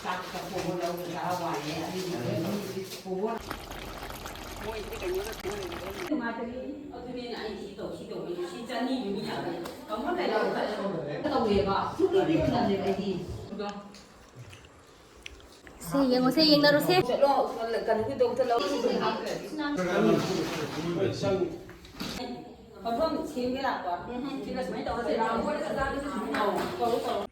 ꯆꯥꯛꯀ ꯄꯣꯕ ꯂꯧꯕ ꯆꯥ ꯋꯥꯏꯌꯦ ꯑꯗꯨꯗꯤ ꯄꯣꯕ ꯃꯣꯏꯗꯤ ꯀꯩꯅꯣꯗ ꯉꯥꯛꯇꯅꯤ ꯑꯗꯨꯅꯦ ꯑꯩ ꯁꯤ ꯇꯧ ꯁꯤ ꯆꯅꯤꯒꯤ ꯃꯤ ꯌꯥꯝꯃꯦ ꯀꯃꯥꯏꯅ ꯇꯧꯋꯦꯕ ꯁꯨꯡꯗꯤ ꯇꯧꯗꯦꯕ ꯑꯩꯗꯤ ꯁꯦ ꯌꯦꯡꯉꯣꯁꯦ ꯌꯦꯡꯅꯔꯣꯁꯦ ꯆꯠꯂꯣ ꯀꯩꯅꯣꯒꯤꯗꯣ ꯆꯠꯂꯣ ꯃꯐꯝ ꯁꯦꯝꯒꯦ ꯂꯥꯛꯄ ꯁꯤꯅ ꯁꯨꯃꯥꯏꯅ ꯇꯧꯔꯁꯦ ꯇꯧꯔꯣ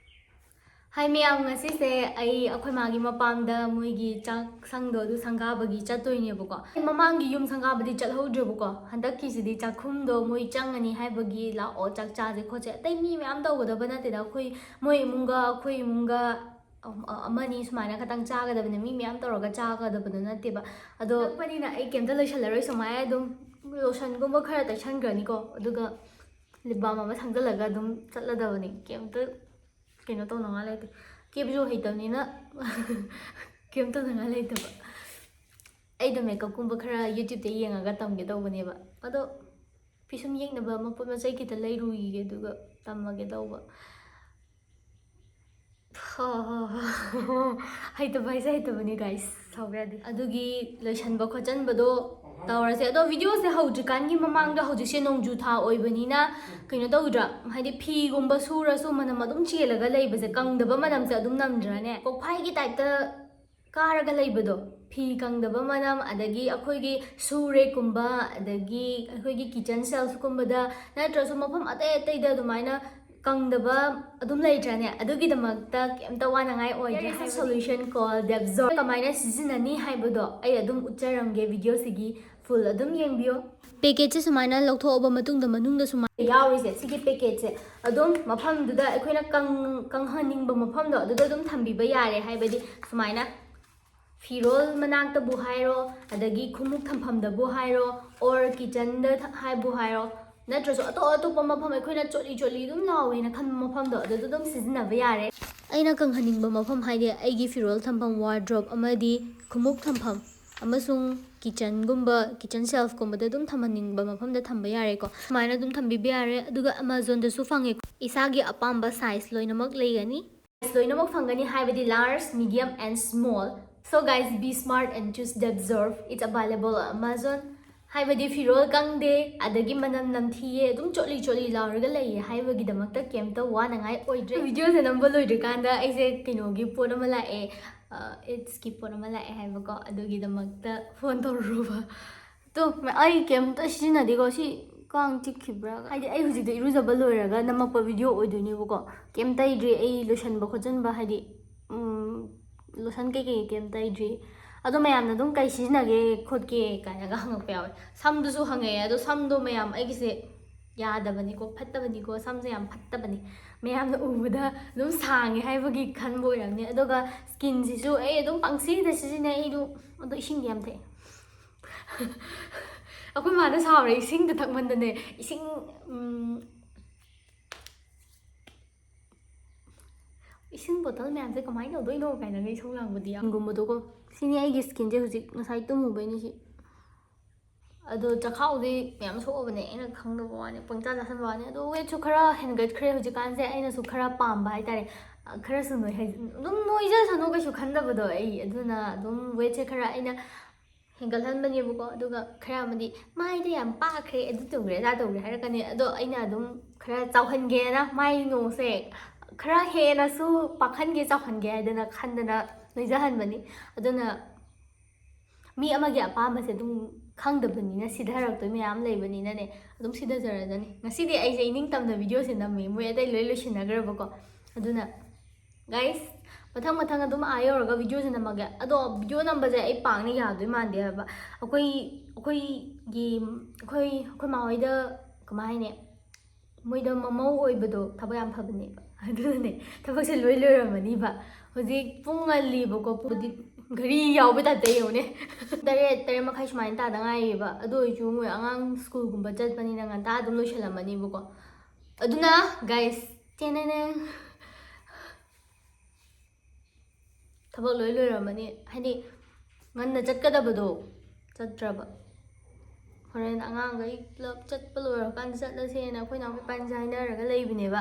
ꯍꯥꯏ ꯃꯌꯥꯝ ꯉꯁꯤꯁꯦ ꯑꯩꯈꯣꯏ ꯃꯥꯒꯤ ꯃꯄꯥꯝꯗ ꯃꯣꯏꯒꯤ ꯆꯥꯛ ꯁꯪꯗꯣ ꯑꯗꯨ ꯁꯪꯒꯥꯕꯒꯤ ꯆꯠꯇꯣꯏꯅꯦꯕꯀꯣ ꯃꯃꯥꯡꯒꯤ ꯌꯨꯝ ꯁꯪꯒꯥꯕꯗꯤ ꯆꯠꯍꯧꯗ꯭ꯔꯦꯕꯀꯣ ꯍꯟꯗꯛꯀꯤꯁꯤꯗꯤ ꯆꯥꯛꯈꯨꯝꯗꯣ ꯃꯣꯏ ꯆꯪꯉꯅꯤ ꯍꯥꯏꯕꯒꯤ ꯂꯥꯛꯑꯣ ꯆꯥꯛ ꯆꯥꯁꯦ ꯈꯣꯠꯁꯦ ꯑꯇꯩ ꯃꯤ ꯃꯌꯥꯝ ꯇꯧꯒꯗꯕ ꯅꯠꯇꯦꯗ ꯃꯣꯏ ꯏꯃꯨꯡꯒ ꯑꯩꯈꯣꯏ ꯏꯃꯨꯡꯒ ꯑꯃꯅꯤ ꯁꯨꯃꯥꯏꯅ ꯈꯇꯪ ꯆꯥꯒꯗꯕꯅꯦ ꯃꯤ ꯃꯌꯥꯝ ꯇꯧꯔꯒ ꯆꯥꯒꯗꯕꯗꯣ ꯅꯠꯇꯦꯕ ꯑꯗꯣ ꯆꯠꯄꯅꯤꯅ ꯑꯩ ꯀꯩꯝꯇ ꯂꯣꯏꯁꯜꯂꯔꯣꯏ ꯁꯨꯃꯥꯏꯅ ꯑꯗꯨꯝ ꯂꯣꯁꯟꯒꯨꯝꯕ ꯈꯔ ꯇꯩꯁꯟꯈ꯭ꯔꯅꯤꯀꯣ ꯑꯗꯨꯒ ꯂꯤꯞ ꯕꯥꯝ ꯑꯃ ꯁꯪꯖꯜꯂꯒ ꯑꯗꯨꯝ ꯆꯠꯂꯗꯕꯅꯤ ꯀꯩꯝꯇ ꯀꯩꯅꯣ ꯇꯧꯅꯉꯥꯏ ꯂꯩꯇꯦ ꯀꯦꯕꯁꯨ ꯍꯩꯇꯕꯅꯤꯅ ꯀꯩꯝ ꯇꯧꯅꯉꯥꯏ ꯂꯩꯇꯕ ꯑꯩꯗꯣ ꯃꯦꯀꯞꯀꯨꯝꯕ ꯈꯔ ꯌꯨꯇ꯭ꯌꯨꯕꯇ ꯌꯦꯡꯉꯒ ꯇꯝꯒꯦ ꯇꯧꯕꯅꯦꯕ ꯑꯗꯣ ꯄꯤꯁꯨꯝ ꯌꯦꯡꯅꯕ ꯃꯄꯣꯠ ꯃꯆꯩ ꯈꯤꯇ ꯂꯩꯔꯨꯏꯒꯦ ꯑꯗꯨꯒ ꯇꯝꯃꯒꯦ ꯇꯧꯕ ꯍꯩꯇꯕ ꯍꯥꯏꯁꯦ ꯍꯩꯇꯕꯅꯤ ꯒꯥꯏꯁ ꯁꯥꯎꯕ ꯌꯥꯗꯦ ꯑꯗꯨꯒꯤ ꯂꯣꯏꯁꯟꯕ ꯈꯣꯠꯆꯟꯕꯗꯣ ꯇꯧꯔꯁꯦ ꯑꯗꯣ ꯚꯤꯗꯤꯑꯣꯁꯦ ꯍꯧꯗ꯭ꯔꯤꯀꯥꯟꯒꯤ ꯃꯃꯥꯡꯗ ꯍꯧꯖꯤꯛꯁꯦ ꯅꯣꯡꯖꯨ ꯊꯥ ꯑꯣꯏꯕꯅꯤꯅ ꯀꯩꯅꯣ ꯇꯧꯗ꯭ꯔꯥ ꯍꯥꯏꯗꯤ ꯐꯤꯒꯨꯝꯕ ꯁꯨꯔꯁꯨ ꯃꯅꯝ ꯑꯗꯨꯝ ꯆꯦꯜꯂꯒ ꯂꯩꯕꯁꯦ ꯀꯪꯗꯕ ꯃꯅꯝꯁꯦ ꯑꯗꯨꯝ ꯅꯝꯗ꯭ꯔꯥꯅꯦ ꯀꯣꯛꯐꯥꯏꯒꯤ ꯇꯥꯏꯞꯇ ꯀꯥꯔꯒ ꯂꯩꯕꯗꯣ ꯐꯤ ꯀꯪꯗꯕ ꯃꯅꯝ ꯑꯗꯒꯤ ꯑꯩꯈꯣꯏꯒꯤ ꯁꯨꯔꯦꯛꯀꯨꯝꯕ ꯑꯗꯒꯤ ꯑꯩꯈꯣꯏꯒꯤ ꯀꯤꯆꯟ ꯁꯦꯜꯐꯀꯨꯝꯕꯗ ꯅꯠꯇ꯭ꯔꯁꯨ ꯃꯐꯝ ꯑꯇꯩ ꯑꯇꯩꯗ ꯑꯗꯨꯃꯥꯏꯅ ꯀꯪꯗꯕ ꯑꯗꯨꯝ ꯂꯩꯇ꯭ꯔꯥꯅꯦ ꯑꯗꯨꯒꯤꯗꯃꯛꯇ ꯀꯩꯝꯇ ꯋꯥꯅꯉꯥꯏ ꯑꯣꯏꯗ꯭ꯔꯦ ꯁꯣꯂꯨꯁꯟ ꯀꯣꯜ ꯗꯦꯞꯖꯣꯔ ꯀꯃꯥꯏꯅ ꯁꯤꯖꯤꯟꯅꯅꯤ ꯍꯥꯏꯕꯗꯣ ꯑꯩ ꯑꯗꯨꯝ ꯎꯠꯆꯔꯝꯒꯦ ꯚꯤꯗꯤꯑꯣꯁꯤꯒꯤ ꯐꯨꯜ ꯑꯗꯨꯝ ꯌꯦꯡꯕꯤꯌꯣ ꯄꯦꯀꯦꯠꯁꯦ ꯁꯨꯃꯥꯏꯅ ꯂꯧꯊꯣꯛꯑꯕ ꯃꯇꯨꯡꯗ ꯃꯅꯨꯡꯗ ꯁꯨꯃꯥꯏꯅ ꯌꯥꯎꯔꯤꯁꯦ ꯁꯤꯒꯤ ꯄꯦꯀꯦꯠꯁꯦ ꯑꯗꯨꯝ ꯃꯐꯝꯗꯨꯗ ꯑꯩꯈꯣꯏꯅ ꯀꯪꯍꯟꯅꯤꯡꯕ ꯃꯐꯝꯗꯣ ꯑꯗꯨꯗ ꯑꯗꯨꯝ ꯊꯝꯕꯤꯕ ꯌꯥꯔꯦ ꯍꯥꯏꯕꯗꯤ ꯁꯨꯃꯥꯏꯅ ꯐꯤꯔꯣꯜ ꯃꯅꯥꯛꯇꯕꯨ ꯍꯥꯏꯔో ꯑꯗꯒꯤ ꯈꯨꯃꯨꯛ ꯊꯝꯐꯝꯗꯕꯨ ꯍꯥꯏꯔോ ꯑꯣꯔ ꯀꯤꯆꯟꯗ ꯍꯥꯏꯕꯨ ꯍꯥꯏꯔോ ꯅꯠꯇ꯭ꯔꯁꯨ ꯑꯇꯣꯞꯄ ꯃꯐꯝ ꯑꯩꯈꯣꯏꯅ ꯆꯣꯠꯂꯤ ꯑꯗꯨꯝ ꯂꯥꯎꯋꯦꯅ ꯈꯟꯕ ꯃꯐꯝꯗꯣ ꯑꯗꯨꯗ ꯑꯗꯨꯝ ꯁꯤꯖꯤꯟꯅꯕ ꯌꯥꯔꯦ ꯑꯩꯅ ꯀꯪꯍꯟꯅꯤꯡꯕ ꯃꯐꯝ ꯍꯥꯏꯗꯤ ꯑꯩꯒꯤ ꯐꯤꯔꯣꯜ ꯊꯝꯐꯝ ꯋꯥꯔꯗ꯭ꯔꯣꯞ ꯑꯃꯗꯤ ꯈꯨꯃꯨꯛ ꯊꯝꯐꯝ ꯑꯃꯁꯨꯡ ꯀꯤꯆꯟ ꯁꯦꯜꯐꯀꯨꯝꯕꯗ ꯑꯗꯨꯝ ꯊꯝꯍꯟꯅꯤꯡꯕ ꯃꯐꯝꯗ ꯊꯝꯕ ꯌꯥꯔꯦꯀꯣ ꯁꯨꯃꯥꯏꯅ ꯑꯗꯨꯝ ꯊꯝꯕꯤꯕ ꯌꯥꯔꯦ ꯑꯗꯨꯒ ꯑꯦꯃꯥꯖꯣꯟꯗꯁꯨ ꯐꯪꯉꯦ ꯏꯁꯥꯒꯤ ꯑꯄꯥꯝꯕ ꯁꯥꯏꯖ ꯂꯣꯏꯅꯃꯛ ꯂꯩꯒꯅꯤ ꯁꯥꯏꯖ ꯂꯣꯏꯅꯃꯛ ꯐꯪꯒꯅꯤ ꯍꯥꯏꯕꯗꯤ large medium and small So guys, be smart and choose Debzorv. It's available on Amazon. हाइबदी फिरोल कंगदे अदगी मनम नमथिये अदुम चोली लाउरगा लैये हाइबगीदमक्ता केमता वानांगाई ओइद्रे वीडियो से नंबर लोइद्रिकांदा अइसे किनोगी पोट अमा लाए इट्स की पोट अमा लाए हाइबको अदुगीदमक्ता फोन तौरुबा तो आई केमता सिजिनादेको सि कांग चिखिब्रा हाइदि आई हुजिदो इरुजबा लोइरगा नमक्पा वीडियो ओइदोइनेबको केमता इद्रे आई लोशनबा खोजनबा हाइदि लोशन केमता इद्रे अदो मयाम ना दुम कई सिजनगे खोदके कायनागा हंगपा यावे समदुसु हंगे अदो समदो मयाम अइगिसे यादबनिको फत्तबनिको समसे याम फत्तबनि मयाम ना उबदा दुम सांगे हाइबगी खनबो ओइरमने अदोगा स्किन सिसु ए दुम पंगसिदा सिजने इदु अदो इसिंग याम थे अखोय मादा सावरे इसिंग द थकमंदने इसिंग इसिंग बोतल मैम से कमाई तौदोइनो कायना गई सौ लांगबदी गुमबदोको सिनी आइगी स्किन जे हुजिक नसाई तुमुबैनि सि अदो चखाउदे मैम सोबने एना खंगदबो वाने पंगचा जासनबो वाने अदो वेटसु खरा हेनगटखरे हुजिकान से आइनासु खरा पामबा हाइतारे खरा सु नोइ हाइ दुम नोइजा सनो कैसु खंदबदो आई अदुना दुम वेटसे खरा आइना हेंगलहनबनेबको अदुगा खरा अमदि माइदे याम पाखरे अदु तौग्रे दा तौग्रे हाइरकने अदो आइना दुम खरा चाउहनगेना माइ नोसे खरा हेनसु पाखनगे चाउहनगे हाइदना खंदना नोइजाहनबनी अदुना मी अमगे अपामसे दुम खंगदबनिना सिधरक्तोय मयाम लेबनिनाने अदुम सिधजरदनी ngasidi aise ining tamna video se namme moi adai loi loisinagrabako aduna guys mathang adum ayoraga video se namaga ado video number je ai pangni yadoi mande haba akoi mahoida kamaine moida mamau oibado thaba yam phabane adune thabak se loi loiramani ba hoji pungali bako pudi घरी याव ताते योने तरे मखाई सुमाइन S गाइबा अदो इजु मोय आंगांग school गुंबा चतपनि ना nganta adum loisalamani bako aduna guys tenene थबक लोइ लोइरमनि हाइदि ngana चतकदबदो चतरबा होरेन आंगांग गई club चतप लोइरकान चतलसेना अखोइना Panja हाइनरगा लेबिनेबा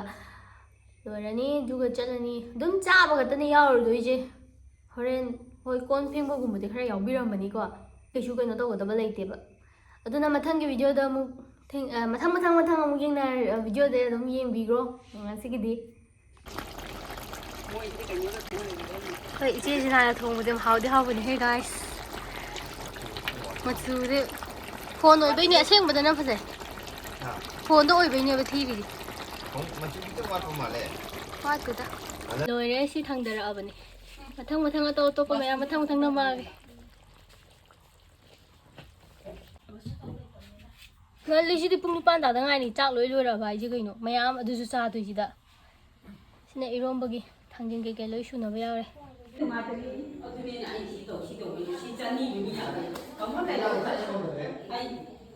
लोइरनी दुगा चलनी दुम चाबा गतने यावरदोइजे ꯍꯣꯔꯦꯟ ꯍꯣꯏ ꯀꯣꯟ ꯐꯦꯡꯕꯒꯨꯝꯕꯗꯤ ꯈꯔ ꯌꯥꯎꯕꯤꯔꯝꯕꯅꯤꯀꯣ ꯀꯩꯁꯨ ꯀꯩꯅꯣ ꯇꯧꯒꯗꯕ ꯂꯩꯇꯦꯕ ꯑꯗꯨꯅ ꯃꯊꯪꯒꯤ ꯚꯤꯗꯤꯑꯣꯗ ꯑꯃꯨꯛ ꯃꯊꯪ ꯑꯃꯨꯛ ꯚꯤꯗꯤꯑꯣꯗ ꯑꯗꯨꯝ ꯌꯦꯡꯕꯤꯈ꯭ꯔꯣ ꯉꯁꯤꯒꯤꯗꯤ ꯍꯣꯏ ꯏꯆꯦꯁꯤꯅ ꯊꯣꯡꯕꯗꯤ ꯍꯥꯎꯗꯤ ꯍꯥꯎꯕꯅꯤ ꯍꯦ ꯒꯥꯏꯁ ꯃꯆꯨꯗꯤ ꯐꯣꯟ ꯑꯣꯏꯕꯩꯅꯦ ꯑꯁꯦꯡꯕꯗꯅ ꯐꯖꯩ ꯐꯣꯟꯗ ꯑꯣꯏꯕꯩꯅꯦꯕ ꯊꯤꯔꯤꯗꯤ ꯋꯥꯠꯇꯦꯗ ꯂꯣꯏꯔꯦ ꯁꯤ ꯊꯥꯡꯗꯔꯛꯑꯕꯅꯤ ꯃꯊꯪ ꯑꯇꯣꯞꯄ ꯃꯌꯥꯝ ꯃꯊꯪ ꯅꯝꯃꯛꯑꯒꯦ ꯉꯜꯂꯤꯁꯤꯗꯤ ꯄꯨꯡ 9 ꯇꯥꯗ ꯉꯥꯏꯔꯤ ꯆꯥꯛ ꯂꯣꯏꯔꯛꯑꯕ ꯍꯥꯏꯁꯦ ꯀꯩꯅꯣ ꯃꯌꯥꯝ ꯑꯗꯨꯁꯨ ꯆꯥꯗꯣꯏꯁꯤꯗ ꯁꯤꯅ ꯏꯔꯣꯝꯕꯒꯤ ꯊꯥꯡꯖꯤꯡ ꯀꯩꯀꯩ ꯂꯣꯏ ꯁꯨꯅꯕ ꯌꯥꯎꯔꯦ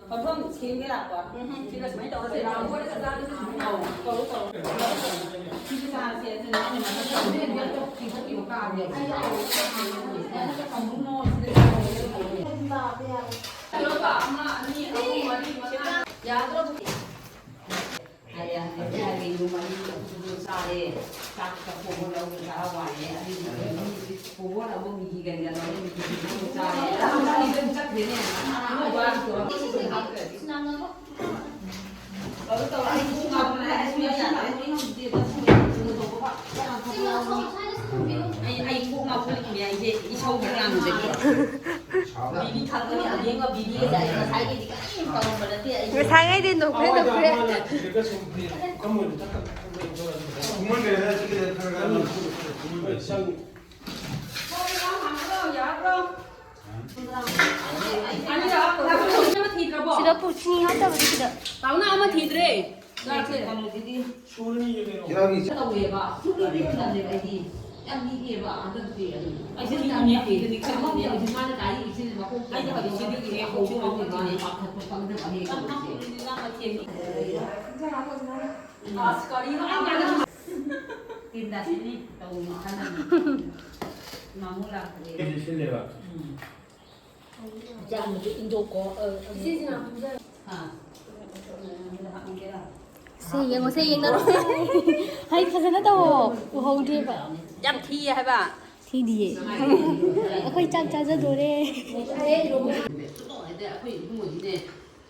ꯃꯐꯝ ꯁꯦꯝꯒꯦ ꯂꯥꯛꯄ ꯁꯤꯒ ꯁꯨꯃꯥꯏꯅ ꯇꯧꯔꯁꯦ ꯁꯤꯒꯤ ꯆꯥꯔꯁꯦ ngài đi nộp hết Sida puchni hata bari sida. Tahu na ama thidre. Jadi kamu jadi. Tahu ya pak. Sudah dia dah ni lagi. Yang ni dia pak ada tu dia. Asyik ni ni dia ni kan dia di mana kali di sini aku. Ayo di sini dia aku cuma aku ni pak pak dia pak dia. Kan aku ni nak macam ni. Sekali nak. Tindak sini tahu mana ni. Mamulah. Di sini pak. Jangan tu Indo ko. Sisi na puja. Ha. Sayang na. Hai khazana to. Uhau de ba. Jam thi hai ba. Thi diye. Akhoi chak cha ja dore.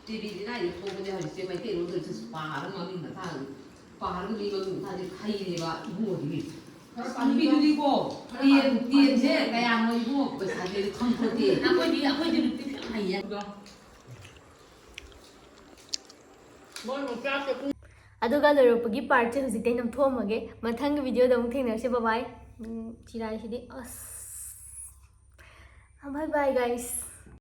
TV di na ni ko de ha se mai te ro de pa ha ma ni na ta. Pa ha ni ma ta de khai ni ba ibu di. Bi du di ko. Tiền thế cái hàng nó ibu ba sa de không có tiền. Akhoi di ti hai ya. Aduga loropagi part se hujik tainam thomage mathang video da muk thengnase bye bye chirai sidi as bye bye guys.